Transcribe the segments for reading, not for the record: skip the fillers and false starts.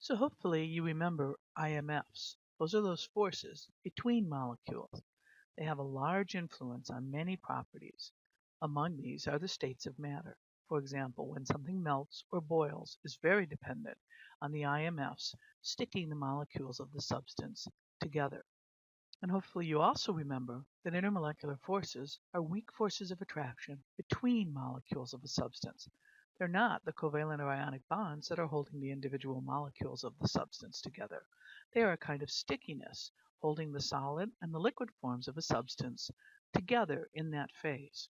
So hopefully you remember IMFs. Those are those forces between molecules. They have a large influence on many properties. Among these are the states of matter. For example, when something melts or boils is very dependent on the IMFs sticking the molecules of the substance together. And hopefully you also remember that intermolecular forces are weak forces of attraction between molecules of a substance. They're not the covalent or ionic bonds that are holding the individual molecules of the substance together. They are a kind of stickiness holding the solid and the liquid forms of a substance together in that phase.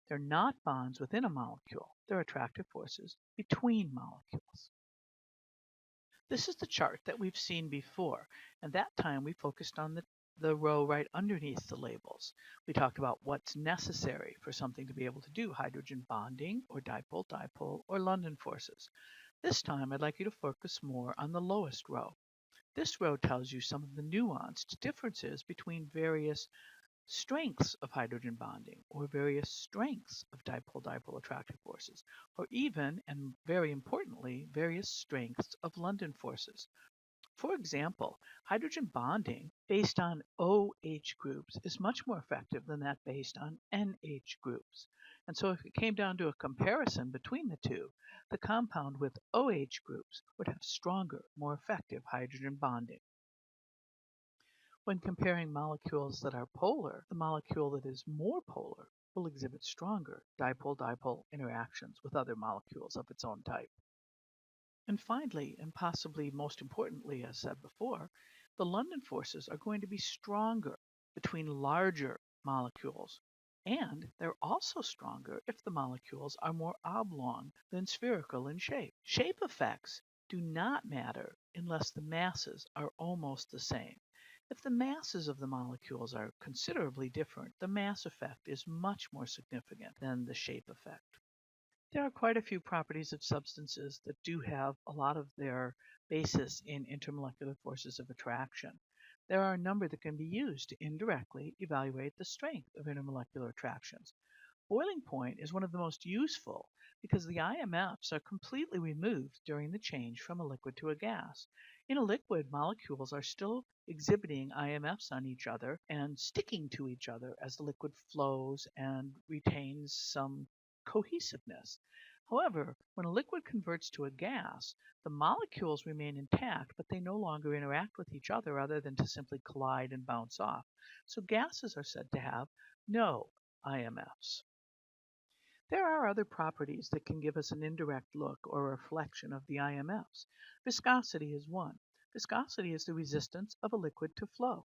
They're not bonds within a molecule. They're attractive forces between molecules. This is the chart that we've seen before, and that time we focused on the row right underneath the labels. We talked about what's necessary for something to be able to do hydrogen bonding or dipole-dipole or London forces. This time I'd like you to focus more on the lowest row. This row tells you some of the nuanced differences between various strengths of hydrogen bonding or various strengths of dipole-dipole attractive forces, or even, and very importantly, various strengths of London forces. For example, hydrogen bonding based on OH groups is much more effective than that based on NH groups. And so if it came down to a comparison between the two, the compound with OH groups would have stronger, more effective hydrogen bonding. When comparing molecules that are polar, the molecule that is more polar will exhibit stronger dipole-dipole interactions with other molecules of its own type. And finally, and possibly most importantly, as said before, the London forces are going to be stronger between larger molecules, and they're also stronger if the molecules are more oblong than spherical in shape. Shape effects do not matter unless the masses are almost the same. If the masses of the molecules are considerably different, the mass effect is much more significant than the shape effect. There are quite a few properties of substances that do have a lot of their basis in intermolecular forces of attraction. There are a number that can be used to indirectly evaluate the strength of intermolecular attractions. Boiling point is one of the most useful because the IMFs are completely removed during the change from a liquid to a gas. In a liquid, molecules are still exhibiting IMFs on each other and sticking to each other as the liquid flows and retains some cohesiveness. However, when a liquid converts to a gas, the molecules remain intact, but they no longer interact with each other other than to simply collide and bounce off. So gases are said to have no IMFs. There are other properties that can give us an indirect look or reflection of the IMFs. Viscosity is one. Viscosity is the resistance of a liquid to flow.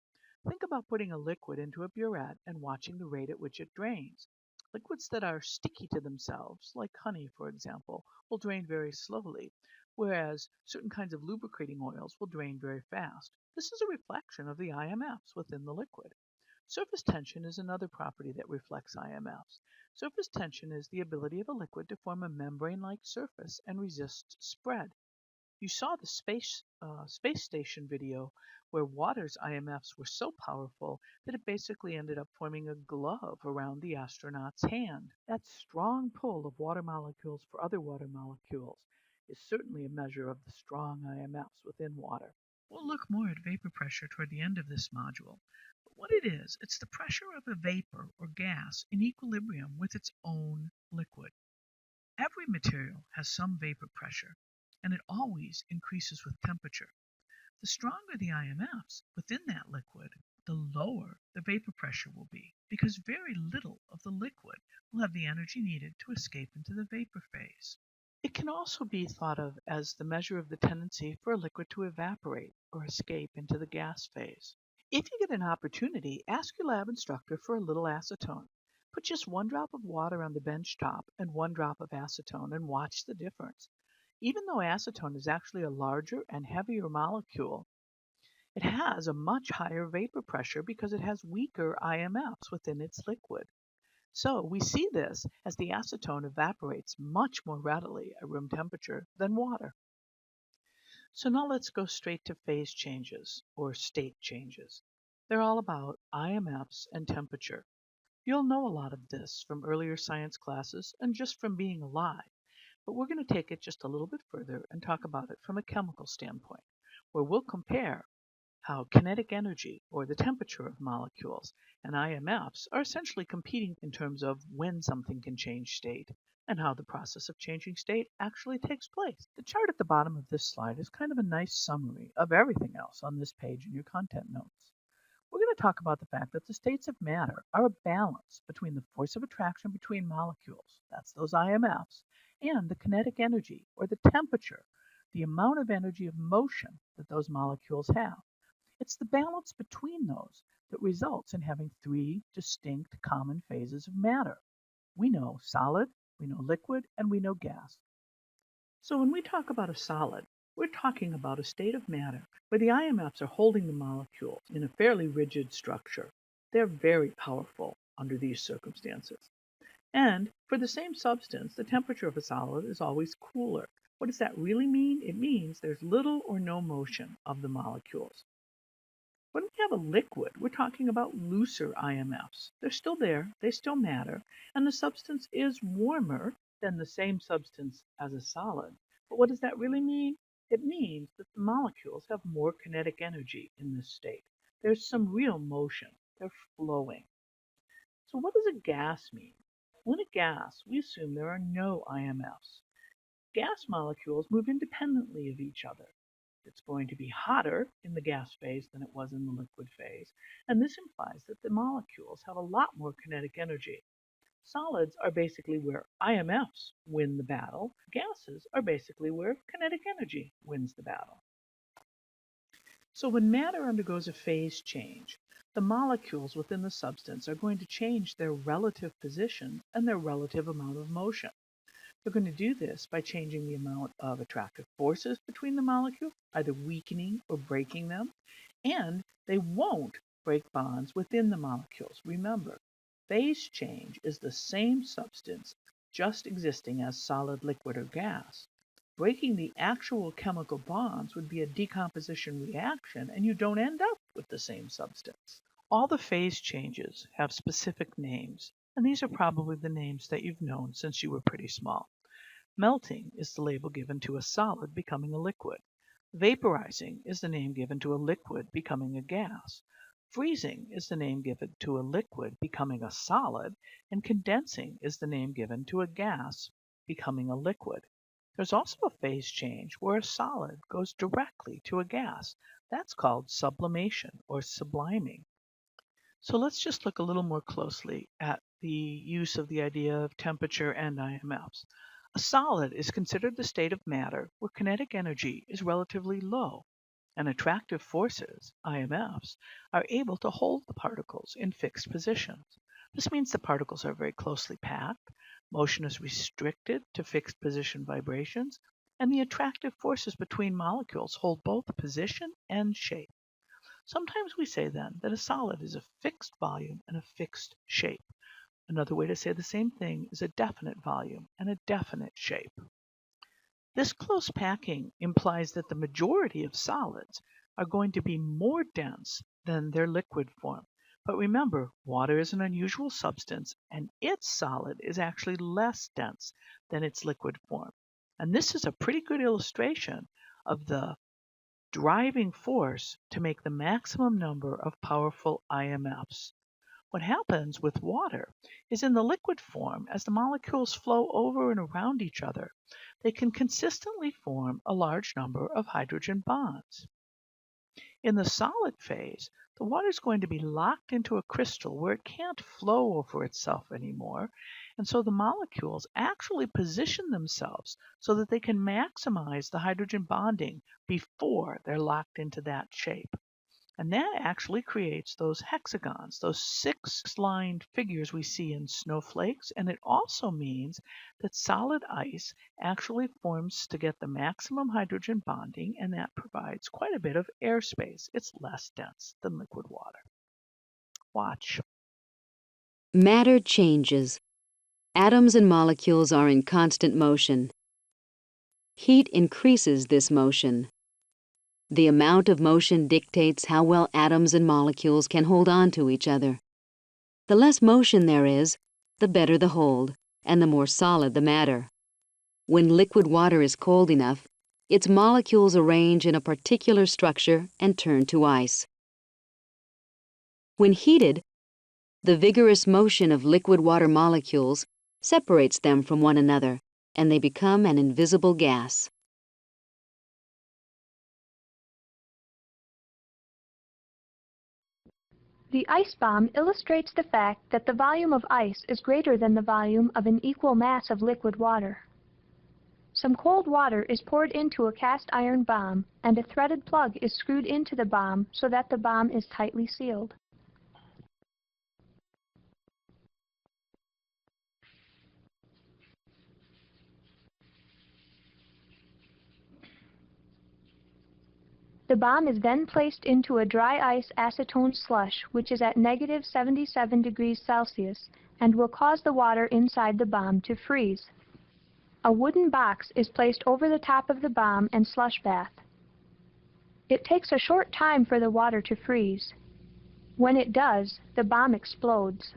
Think about putting a liquid into a burette and watching the rate at which it drains. Liquids that are sticky to themselves, like honey for example, will drain very slowly, whereas certain kinds of lubricating oils will drain very fast. This is a reflection of the IMFs within the liquid. Surface tension is another property that reflects IMFs. Surface tension is the ability of a liquid to form a membrane-like surface and resist spread. You saw the space station video where water's IMFs were so powerful that it basically ended up forming a glove around the astronaut's hand. That strong pull of water molecules for other water molecules is certainly a measure of the strong IMFs within water. We'll look more at vapor pressure toward the end of this module. What it is, it's the pressure of a vapor or gas in equilibrium with its own liquid. Every material has some vapor pressure, and it always increases with temperature. The stronger the IMFs within that liquid, the lower the vapor pressure will be, because very little of the liquid will have the energy needed to escape into the vapor phase. It can also be thought of as the measure of the tendency for a liquid to evaporate or escape into the gas phase. If you get an opportunity, ask your lab instructor for a little acetone. Put just 1 drop of water on the bench top and 1 drop of acetone and watch the difference. Even though acetone is actually a larger and heavier molecule, it has a much higher vapor pressure because it has weaker IMFs within its liquid. So we see this as the acetone evaporates much more readily at room temperature than water. So now let's go straight to phase changes, or state changes. They're all about IMFs and temperature. You'll know a lot of this from earlier science classes and just from being alive. But we're going to take it just a little bit further and talk about it from a chemical standpoint, where we'll compare how kinetic energy, or the temperature of molecules, and IMFs are essentially competing in terms of when something can change state and how the process of changing state actually takes place. The chart at the bottom of this slide is kind of a nice summary of everything else on this page in your content notes. We're going to talk about the fact that the states of matter are a balance between the force of attraction between molecules, that's those IMFs, and the kinetic energy, or the temperature, the amount of energy of motion that those molecules have. It's the balance between those that results in having three distinct common phases of matter. We know solid, we know liquid, and we know gas. So when we talk about a solid, we're talking about a state of matter where the IMFs are holding the molecules in a fairly rigid structure. They're very powerful under these circumstances. And for the same substance, the temperature of a solid is always cooler. What does that really mean? It means there's little or no motion of the molecules. When we have a liquid, we're talking about looser IMFs. They're still there, they still matter, and the substance is warmer than the same substance as a solid. But what does that really mean? It means that the molecules have more kinetic energy in this state. There's some real motion. They're flowing. So what does a gas mean? Well, in a gas, we assume there are no IMFs. Gas molecules move independently of each other. It's going to be hotter in the gas phase than it was in the liquid phase, and this implies that the molecules have a lot more kinetic energy. Solids are basically where IMFs win the battle. Gases are basically where kinetic energy wins the battle. So when matter undergoes a phase change, the molecules within the substance are going to change their relative position and their relative amount of motion. They're going to do this by changing the amount of attractive forces between the molecules, either weakening or breaking them, and they won't break bonds within the molecules. Remember, phase change is the same substance just existing as solid, liquid, or gas. Breaking the actual chemical bonds would be a decomposition reaction, and you don't end up with the same substance. All the phase changes have specific names, and these are probably the names that you've known since you were pretty small. Melting is the label given to a solid becoming a liquid. Vaporizing is the name given to a liquid becoming a gas. Freezing is the name given to a liquid becoming a solid, and condensing is the name given to a gas becoming a liquid. There's also a phase change where a solid goes directly to a gas. That's called sublimation or subliming. So let's just look a little more closely at the use of the idea of temperature and IMFs. A solid is considered the state of matter where kinetic energy is relatively low, and attractive forces, IMFs, are able to hold the particles in fixed positions. This means the particles are very closely packed, motion is restricted to fixed position vibrations, and the attractive forces between molecules hold both position and shape. Sometimes we say then that a solid is a fixed volume and a fixed shape. Another way to say the same thing is a definite volume and a definite shape. This close packing implies that the majority of solids are going to be more dense than their liquid form. But remember, water is an unusual substance, and its solid is actually less dense than its liquid form. And this is a pretty good illustration of the driving force to make the maximum number of powerful IMFs. What happens with water is in the liquid form, as the molecules flow over and around each other, they can consistently form a large number of hydrogen bonds. In the solid phase, the water is going to be locked into a crystal where it can't flow over itself anymore, and so the molecules actually position themselves so that they can maximize the hydrogen bonding before they're locked into that shape. And that actually creates those hexagons, those six-lined figures we see in snowflakes, and it also means that solid ice actually forms to get the maximum hydrogen bonding, and that provides quite a bit of airspace. It's less dense than liquid water. Watch. Matter changes. Atoms and molecules are in constant motion. Heat increases this motion. The amount of motion dictates how well atoms and molecules can hold on to each other. The less motion there is, the better the hold, and the more solid the matter. When liquid water is cold enough, its molecules arrange in a particular structure and turn to ice. When heated, the vigorous motion of liquid water molecules separates them from one another, and they become an invisible gas. The ice bomb illustrates the fact that the volume of ice is greater than the volume of an equal mass of liquid water. Some cold water is poured into a cast iron bomb, and a threaded plug is screwed into the bomb so that the bomb is tightly sealed. The bomb is then placed into a dry ice acetone slush, which is at negative 77 degrees Celsius, and will cause the water inside the bomb to freeze. A wooden box is placed over the top of the bomb and slush bath. It takes a short time for the water to freeze. When it does, the bomb explodes.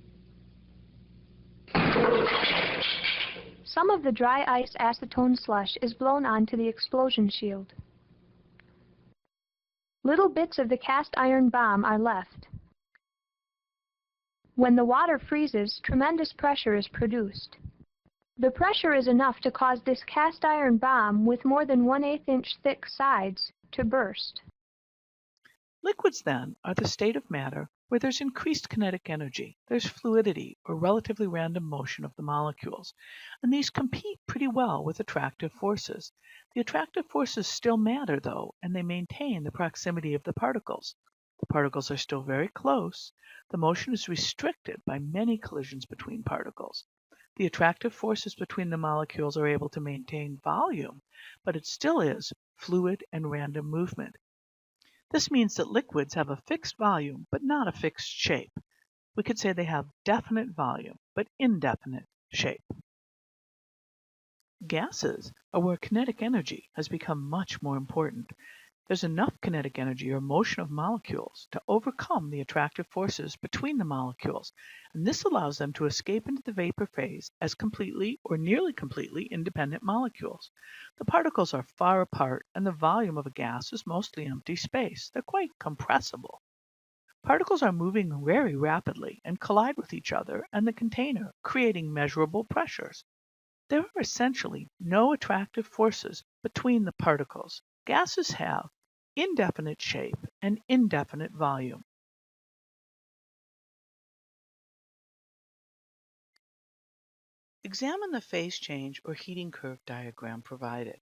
Some of the dry ice acetone slush is blown onto the explosion shield. Little bits of the cast iron bomb are left. When the water freezes, tremendous pressure is produced. The pressure is enough to cause this cast iron bomb with more than 1/8 inch thick sides to burst. Liquids, then, are the state of matter where there's increased kinetic energy, there's fluidity or relatively random motion of the molecules, and these compete pretty well with attractive forces. The attractive forces still matter, though, and they maintain the proximity of the particles. The particles are still very close. The motion is restricted by many collisions between particles. The attractive forces between the molecules are able to maintain volume, but it still is fluid and random movement. This means that liquids have a fixed volume but not a fixed shape. We could say they have definite volume but indefinite shape. Gases are where kinetic energy has become much more important. There's enough kinetic energy or motion of molecules to overcome the attractive forces between the molecules, and this allows them to escape into the vapor phase as completely or nearly completely independent molecules. The particles are far apart, and the volume of a gas is mostly empty space. They're quite compressible. Particles are moving very rapidly and collide with each other and the container, creating measurable pressures. There are essentially no attractive forces between the particles. Gases have indefinite shape and indefinite volume. Examine the phase change or heating curve diagram provided.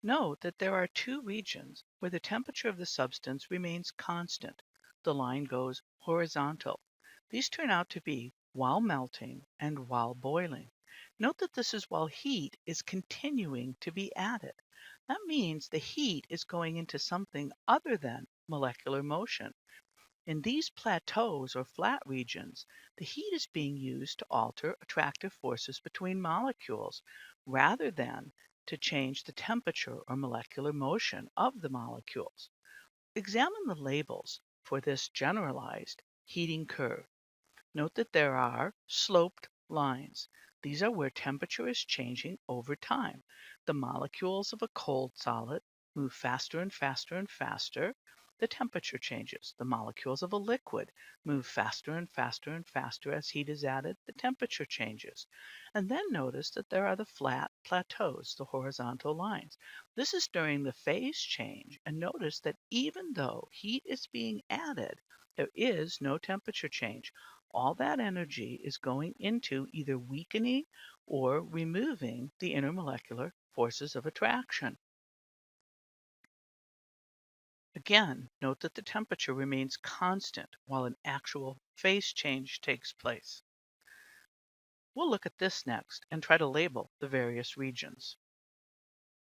Note that there are two regions where the temperature of the substance remains constant. The line goes horizontal. These turn out to be while melting and while boiling. Note that this is while heat is continuing to be added. That means the heat is going into something other than molecular motion. In these plateaus or flat regions, the heat is being used to alter attractive forces between molecules rather than to change the temperature or molecular motion of the molecules. Examine the labels for this generalized heating curve. Note that there are sloped lines. These are where temperature is changing over time. The molecules of a cold solid move faster and faster and faster. The temperature changes. The molecules of a liquid move faster and faster and faster as heat is added. The temperature changes. And then notice that there are the flat plateaus, the horizontal lines. This is during the phase change, and notice that even though heat is being added, there is no temperature change. All that energy is going into either weakening or removing the intermolecular forces of attraction. Again, note that the temperature remains constant while an actual phase change takes place. We'll look at this next and try to label the various regions.